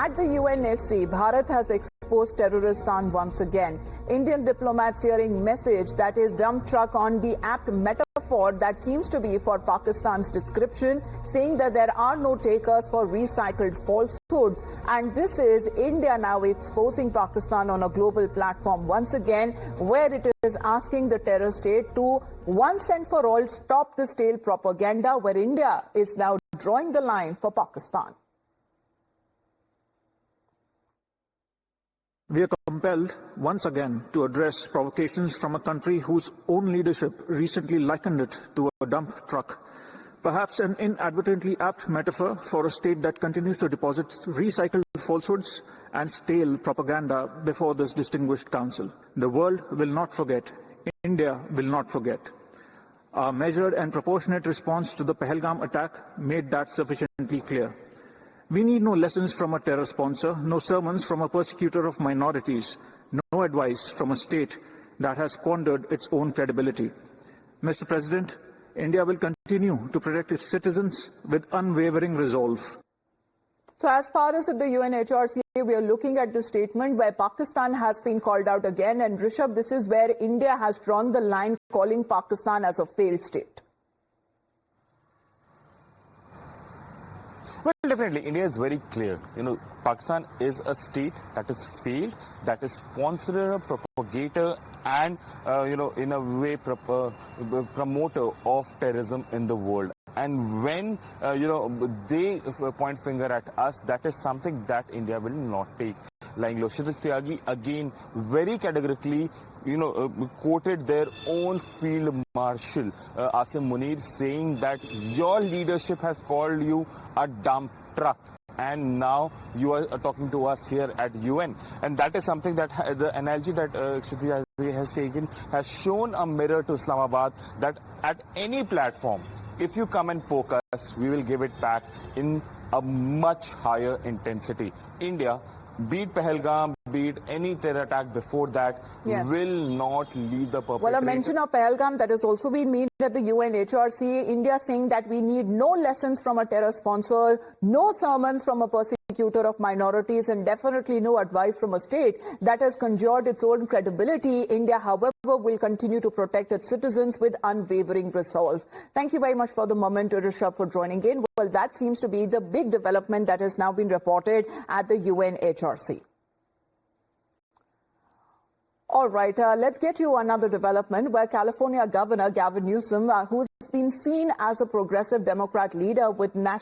At the UNHRC, Bharat has exposed terrorism once again. Indian diplomats hearing message that is dump truck on the apt metaphor that seems to be for Pakistan's description, saying that there are no takers for recycled falsehoods. And this is India now exposing Pakistan on a global platform once again, where it is asking the terror state to once and for all stop the stale propaganda, where India is now drawing the line for Pakistan. We are compelled once again to address provocations from a country whose own leadership recently likened it to a dump truck. Perhaps an inadvertently apt metaphor for a state that continues to deposit recycled falsehoods and stale propaganda before this distinguished council. The world will not forget. India will not forget. Our measured and proportionate response to the Pahalgam attack made that sufficiently clear. We need no lessons from a terror sponsor, no sermons from a persecutor of minorities, no advice from a state that has squandered its own credibility. Mr. President, India will continue to protect its citizens with unwavering resolve. So as far as at the UNHRC, we are looking at the statement where Pakistan has been called out again. And Rishabh, this is where India has drawn the line, calling Pakistan as a failed state. Well, definitely, India is very clear. Pakistan is a state that is failed, that is sponsorer, propagator, and, in a way, promoter of terrorism in the world. And when, they point finger at us, that is something that India will not take. Like Kshitij Tyagi, again, very categorically, quoted their own field marshal, Asim Munir, saying that your leadership has called you a dump truck. And now you are talking to us here at UN. And that is something that the analogy that Kshitij Tyagi has taken has shown a mirror to Islamabad that at any platform, if you come and poke us, we will give it back in a much higher intensity. India, be it Pahalgam, be it any terror attack before that, will not leave the perpetrator. Well, a mention of Pahalgam that has also been made at the UNHRC, India saying that we need no lessons from a terror sponsor, no sermons from a persecutor of minorities, and definitely no advice from a state that has conjured its own credibility. India, however, will continue to protect its citizens with unwavering resolve. Thank you very much for the moment, Rishabh, for joining in. Well, that seems to be the big development that has now been reported at the UNHRC. All right, let's get you another development where California Governor Gavin Newsom, who's been seen as a progressive Democrat leader with national